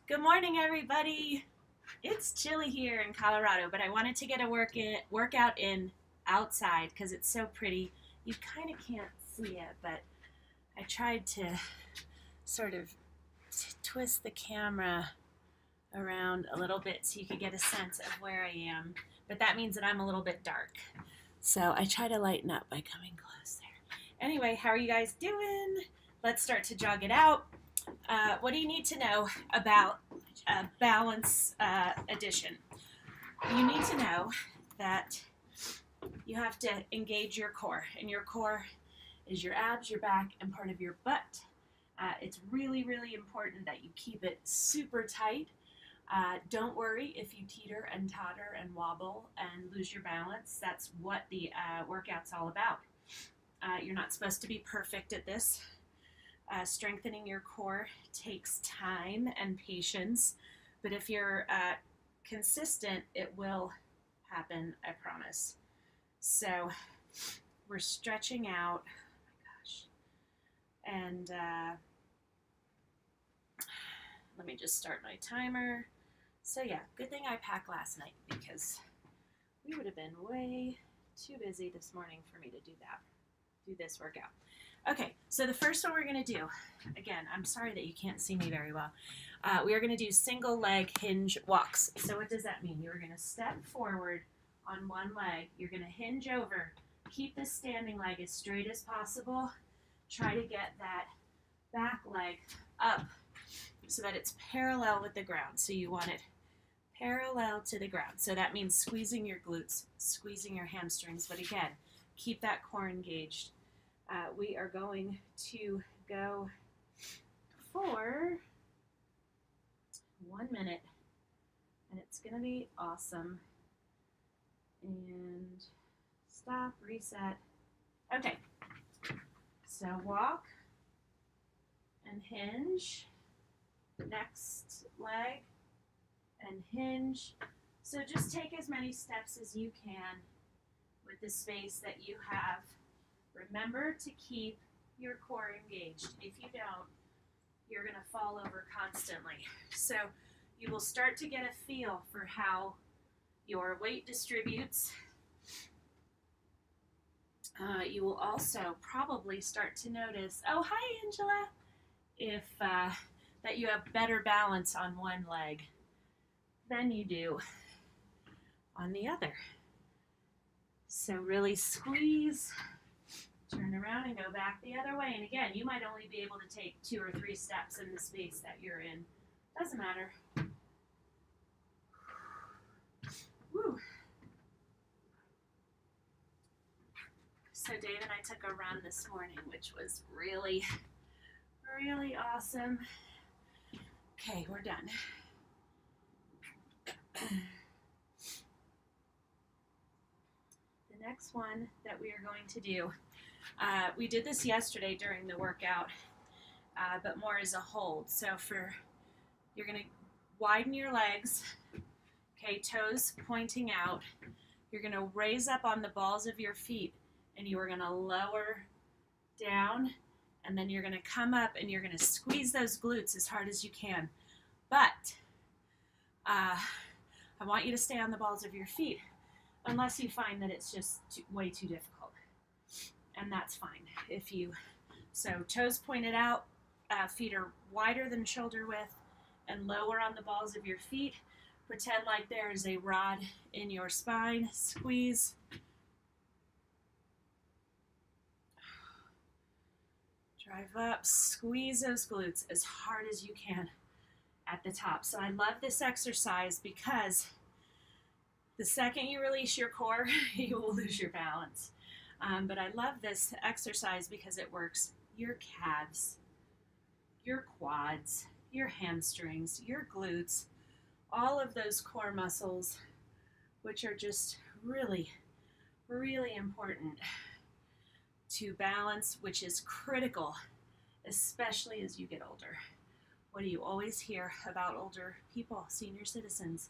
Good morning, everybody. It's chilly here in Colorado, but I wanted to get a workout in outside because it's so pretty. You kind of can't see it, but I tried to sort of twist the camera around a little bit so you could get a sense of where I am. But that means that I'm a little bit dark. So I try to lighten up by coming closer. Anyway, how are you guys doing? Let's start to jog it out. What do you need to know about balance addition? You need to know that you have to engage your core, and your core is your abs, your back, and part of your butt. It's really, really important that you keep it super tight. Don't worry if you teeter and totter and wobble and lose your balance. That's what the workout's all about. You're not supposed to be perfect at this. Strengthening your core takes time and patience, but if you're consistent, it will happen, I promise. So we're stretching out, oh my gosh, and let me just start my timer. So yeah, good thing I packed last night because we would have been way too busy this morning for me to do this workout. Okay, so the first one we're going to do, again, I'm sorry that you can't see me very well. We are going to do single leg hinge walks. So what does that mean? You're going to step forward on one leg. You're going to hinge over. Keep the standing leg as straight as possible. Try to get that back leg up so that it's parallel with the ground. So you want it parallel to the ground. So that means squeezing your glutes, squeezing your hamstrings. But again, keep that core engaged. We are going to go for 1 minute, and it's going to be awesome. And stop, reset. Okay, so walk and hinge. Next leg and hinge. So just take as many steps as you can with the space that you have. Remember to keep your core engaged. If you don't, you're going to fall over constantly. So you will start to get a feel for how your weight distributes. You will also probably start to notice, oh, hi, Angela, if that you have better balance on one leg than you do on the other. So really squeeze. Turn around and go back the other way. And again, you might only be able to take 2 or 3 steps in the space that you're in. Doesn't matter. Woo. So Dave and I took a run this morning, which was really, really awesome. Okay, we're done. The next one that we are going to do, we did this yesterday during the workout, but more as a hold. So you're going to widen your legs, okay, toes pointing out. You're going to raise up on the balls of your feet, and you are going to lower down, and then you're going to come up, and you're going to squeeze those glutes as hard as you can. But I want you to stay on the balls of your feet, unless you find that it's just way too difficult. And that's fine. So toes pointed out, feet are wider than shoulder width, and lower on the balls of your feet. Pretend like there is a rod in your spine. Squeeze. Drive up. Squeeze those glutes as hard as you can at the top. So I love this exercise because the second you release your core, you will lose your balance. But I love this exercise because it works your calves, your quads, your hamstrings, your glutes, all of those core muscles, which are just really, really important to balance, which is critical, especially as you get older. What do you always hear about older people, senior citizens?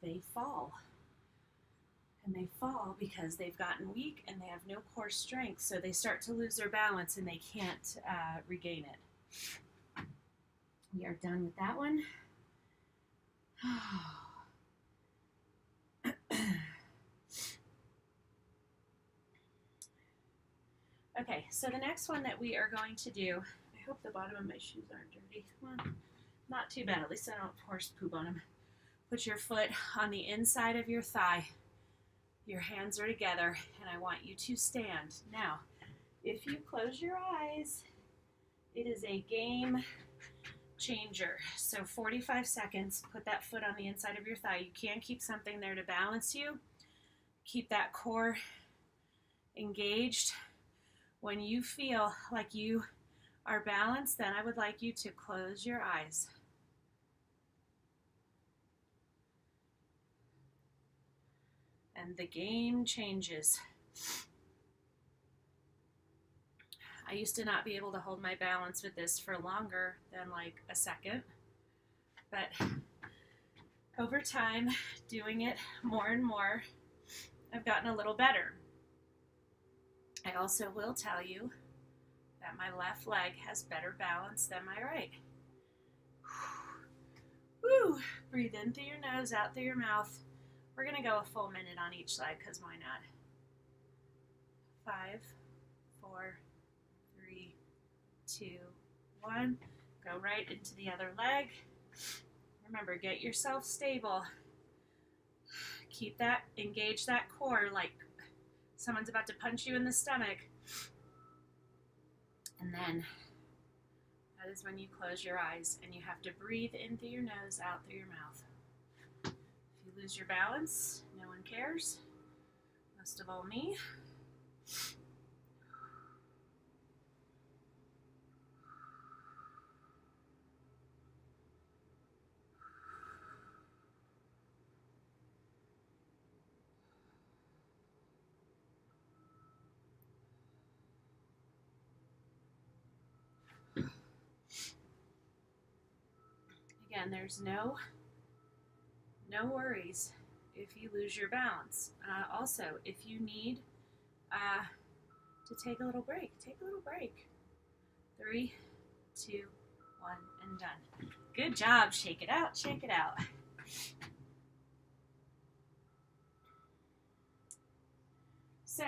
They fall. And they fall because they've gotten weak and they have no core strength, so they start to lose their balance and they can't regain it. We are done with that one. Okay, so the next one that we are going to do, I hope the bottom of my shoes aren't dirty. Well, not too bad, at least I don't horse poop on them. Put your foot on the inside of your thigh. Your hands are together, and I want you to stand. Now, if you close your eyes, it is a game changer. So 45 seconds, put that foot on the inside of your thigh. You can keep something there to balance you. Keep that core engaged. When you feel like you are balanced, then I would like you to close your eyes. And the game changes. I used to not be able to hold my balance with this for longer than like a second, but over time, doing it more and more, I've gotten a little better. I also will tell you that my left leg has better balance than my right. Woo! Breathe in through your nose, out through your mouth. We're going to go a full minute on each leg, because why not? 5, 4, 3, 2, 1. Go right into the other leg. Remember, get yourself stable. Keep that, engage that core like someone's about to punch you in the stomach. And then that is when you close your eyes, and you have to breathe in through your nose, out through your mouth. If you lose your balance, no one cares. Most of all me. Again, there's no worries if you lose your balance. Also, if you need to take a little break, take a little break. 3, 2, 1, and done. Good job. Shake it out, shake it out. So,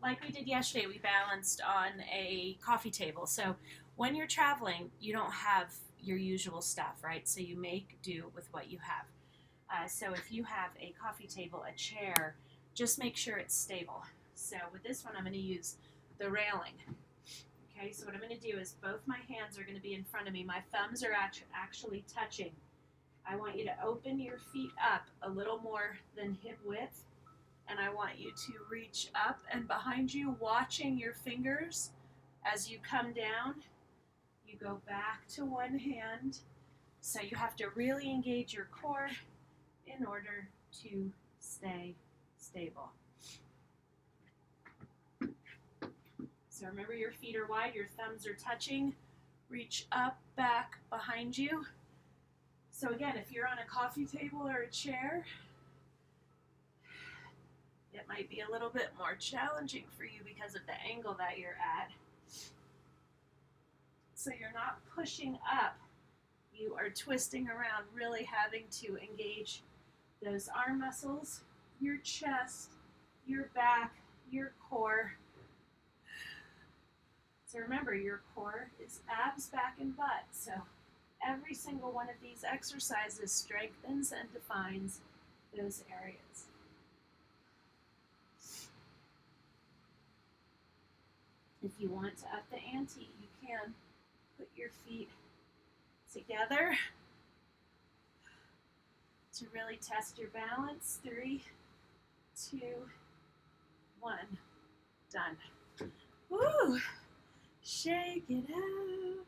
like we did yesterday, we balanced on a coffee table. So when you're traveling, you don't have your usual stuff, right? So you make do with what you have. So if you have a coffee table, a chair, just make sure it's stable. So with this one, I'm going to use the railing. Okay, so what I'm going to do is both my hands are going to be in front of me. My thumbs are actually touching. I want you to open your feet up a little more than hip width. And I want you to reach up and behind you, watching your fingers as you come down. You go back to one hand. So you have to really engage your core in order to stay stable. So remember, your feet are wide, your thumbs are touching. Reach up, back, behind you. So again, if you're on a coffee table or a chair, it might be a little bit more challenging for you because of the angle that you're at. So you're not pushing up, you are twisting around, really having to engage those arm muscles, your chest, your back, your core. So remember, your core is abs, back, and butt. So every single one of these exercises strengthens and defines those areas. If you want to up the ante, you can put your feet together to really test your balance. 3, 2, 1, done. Woo! Shake it out.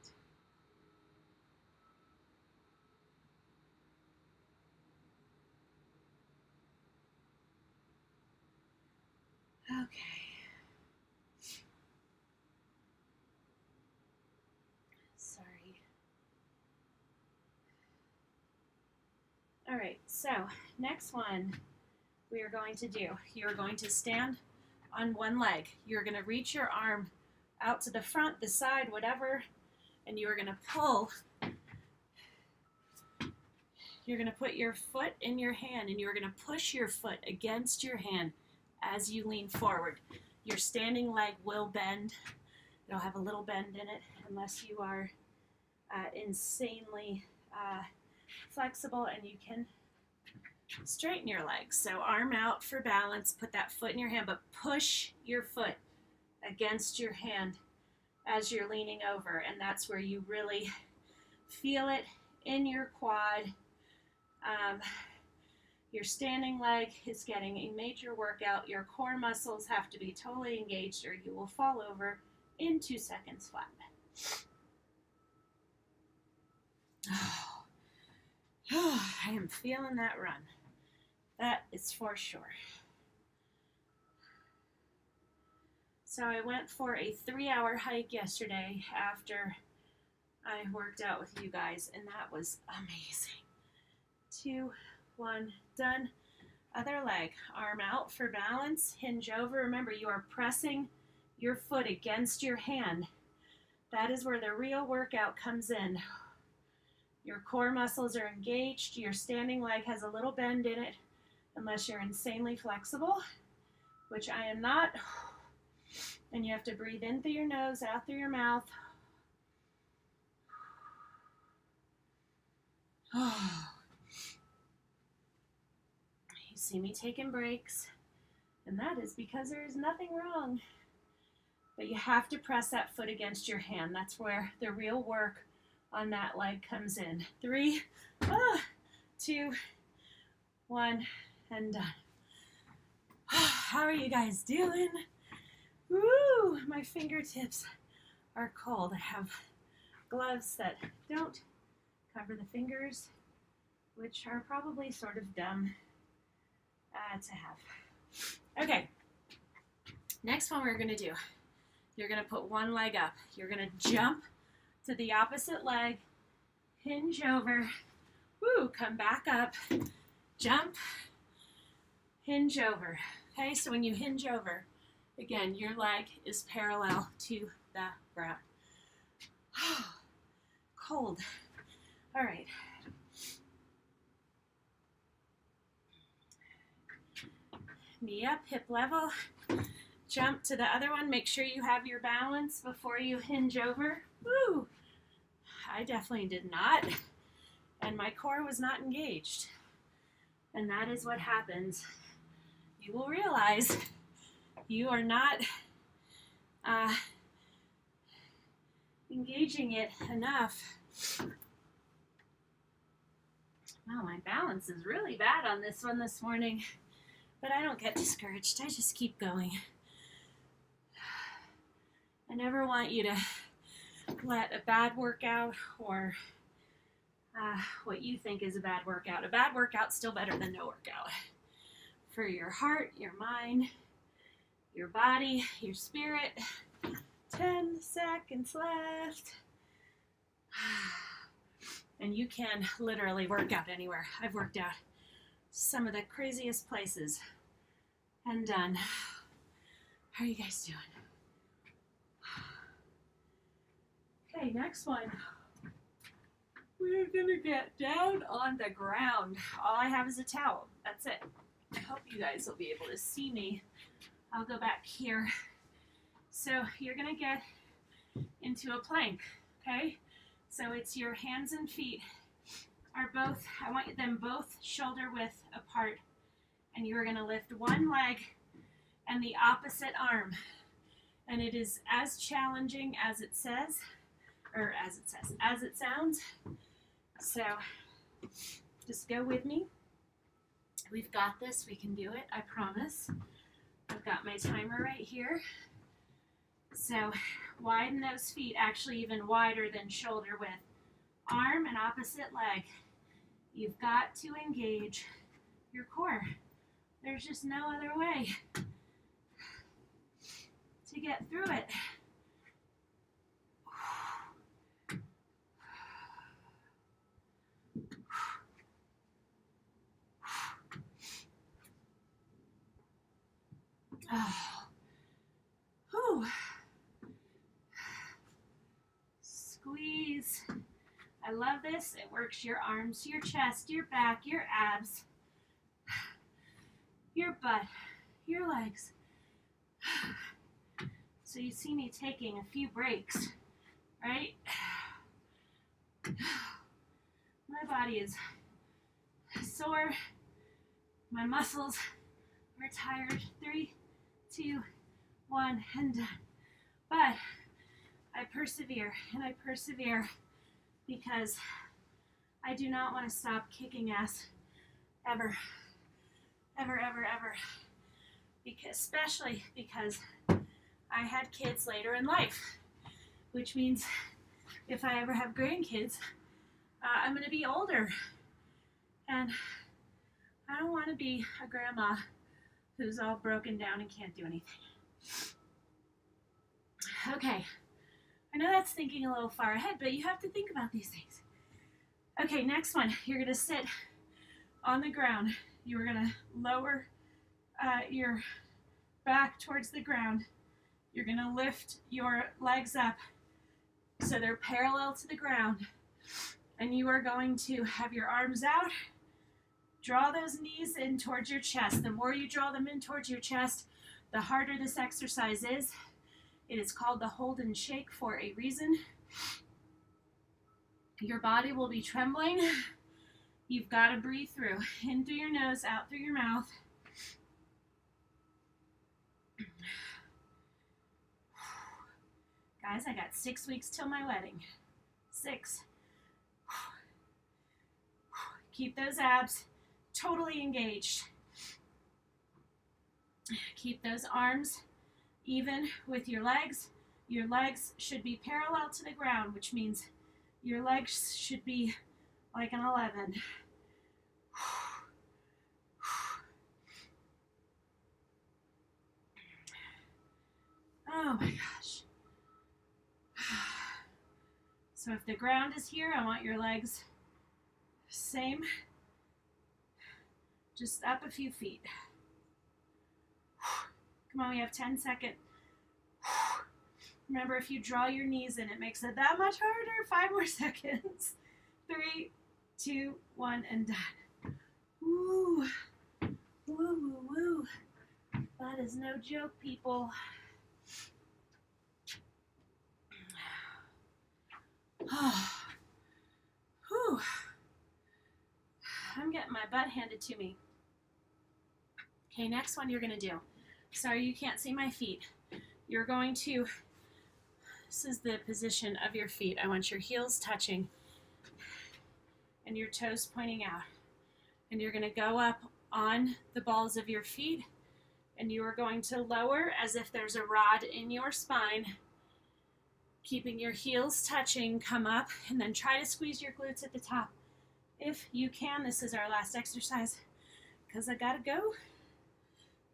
Okay. Sorry. All right, so next one we are going to do, you're going to stand on one leg. You're going to reach your arm out to the front, the side, whatever, and you are going to pull you're going to put your foot in your hand and you're going to push your foot against your hand as you lean forward. Your standing leg will bend. It'll have a little bend in it unless you are insanely flexible, and you can straighten your legs. So arm out for balance, put that foot in your hand, but push your foot against your hand as you're leaning over, and that's where you really feel it in your quad. Your standing leg is getting a major workout. Your core muscles have to be totally engaged or you will fall over in 2 seconds flat. I am feeling that run. That is for sure. So I went for a 3-hour hike yesterday after I worked out with you guys, and that was amazing. 2, 1, done. Other leg, arm out for balance, hinge over. Remember, you are pressing your foot against your hand. That is where the real workout comes in. Your core muscles are engaged. Your standing leg has a little bend in it, unless you're insanely flexible, which I am not. And you have to breathe in through your nose, out through your mouth. You see me taking breaks, and that is because there is nothing wrong. But you have to press that foot against your hand. That's where the real work on that leg comes in. 3, 2, 1, and done. How are you guys doing? Woo! My fingertips are cold. I have gloves that don't cover the fingers, which are probably sort of dumb to have. Okay, next one we're going to do. You're going to put one leg up. You're going to jump to the opposite leg, hinge over, woo, come back up, jump, hinge over. Okay, so when you hinge over, again, your leg is parallel to the ground. Cold. All right. Knee up, hip level. Jump to the other one. Make sure you have your balance before you hinge over. Woo! I definitely did not. And my core was not engaged. And that is what happens. You will realize you are not engaging it enough. Wow, my balance is really bad on this one this morning. But I don't get discouraged. I just keep going. I never want you to let a bad workout or what you think is a bad workout. A bad workout's still better than no workout. For your heart, your mind, your body, your spirit. 10 seconds left. And you can literally work out anywhere. I've worked out some of the craziest places and done. How are you guys doing? Okay, next one. We're gonna get down on the ground. All I have is a towel. That's it. I hope you guys will be able to see me. I'll go back here. So you're gonna get into a plank, okay? So it's your hands and feet are both, I want them both shoulder width apart. And you're gonna lift one leg and the opposite arm. And it is as challenging as it says, or as it sounds. So just go with me. We've got this, we can do it, I promise. I've got my timer right here. So widen those feet, actually even wider than shoulder width. Arm and opposite leg. You've got to engage your core. There's just no other way to get through it. Oh. Whew. Squeeze I love this. It works your arms, your chest, your back, your abs, your butt, your legs. So you see me taking a few breaks, right? My body is sore. My muscles are tired. 3, 2, 1, and done. But I persevere, and I persevere because I do not want to stop kicking ass ever, ever, ever, ever. Especially because I had kids later in life, which means if I ever have grandkids, I'm going to be older. And I don't want to be a grandma who's all broken down and can't do anything. Okay, I know that's thinking a little far ahead, but you have to think about these things. Okay, next one. You're going to sit on the ground. You're going to lower your back towards the ground. You're going to lift your legs up so they're parallel to the ground. And you are going to have your arms out. Draw those knees in towards your chest. The more you draw them in towards your chest, the harder this exercise is. It is called the hold and shake for a reason. Your body will be trembling. You've got to breathe through. In through your nose, out through your mouth. Guys, I got 6 weeks till my wedding. 6. Keep those abs totally engaged. Keep those arms even with your legs. Your legs should be parallel to the ground, which means your legs should be like an 11. Oh my gosh. So if the ground is here, I want your legs same, just up a few feet. Come on, we have 10 seconds. Remember, if you draw your knees in, it makes it that much harder. 5 more seconds. 3, 2, 1, and done. Woo. Woo, woo, woo. That is no joke, people. Whew. I'm getting my butt handed to me. Okay, next one you're going to do. Sorry you can't see my feet. You're going to, this is the position of your feet. I want your heels touching and your toes pointing out. And you're going to go up on the balls of your feet and you are going to lower as if there's a rod in your spine. Keeping your heels touching, come up and then try to squeeze your glutes at the top. If you can, this is our last exercise because I gotta go.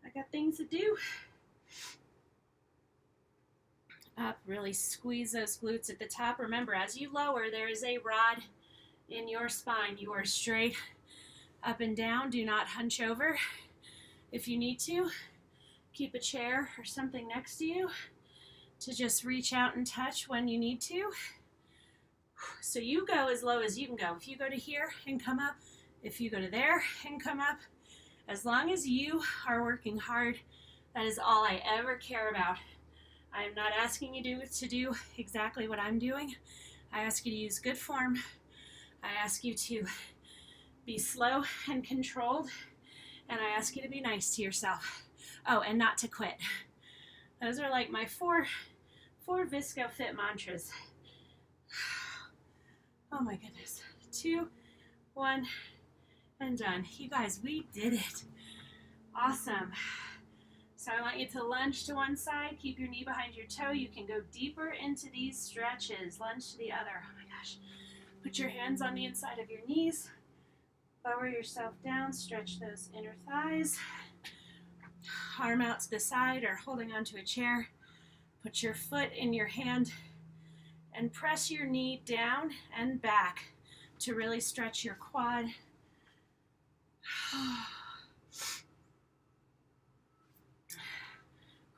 I got things to do. Up, really squeeze those glutes at the top. Remember, as you lower, there is a rod in your spine. You are straight up and down. Do not hunch over. If you need to, keep a chair or something next to you to just reach out and touch when you need to. So you go as low as you can go. If you go to here and come up, if you go to there and come up, as long as you are working hard, that is all I ever care about. I am not asking you to do exactly what I'm doing. I ask you to use good form. I ask you to be slow and controlled, and I ask you to be nice to yourself. Oh, and not to quit. Those are like my four Visco Fit mantras. Oh my goodness. 2, 1, and done. You guys, we did it. Awesome. So I want you to lunge to one side, keep your knee behind your toe. You can go deeper into these stretches. Lunge to the other. Oh my gosh. Put your hands on the inside of your knees. Lower yourself down, stretch those inner thighs. Arm out to the side or holding onto a chair. Put your foot in your hand and press your knee down and back to really stretch your quad.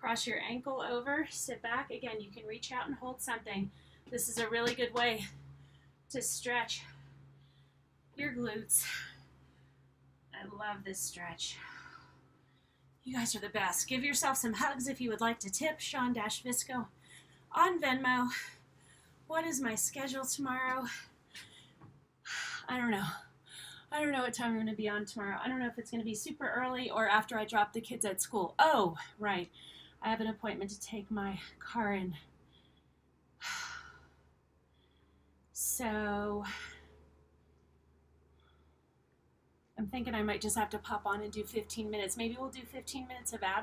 Cross your ankle over, sit back. Again, you can reach out and hold something. This is a really good way to stretch your glutes. I love this stretch. You guys are the best. Give yourself some hugs if you would like to tip. Sean-Visco on Venmo. What is my schedule tomorrow? I don't know. I don't know what time I'm going to be on tomorrow. I don't know if it's going to be super early or after I drop the kids at school. Oh, right. I have an appointment to take my car in. So I'm thinking I might just have to pop on and do 15 minutes. Maybe we'll do 15 minutes of abs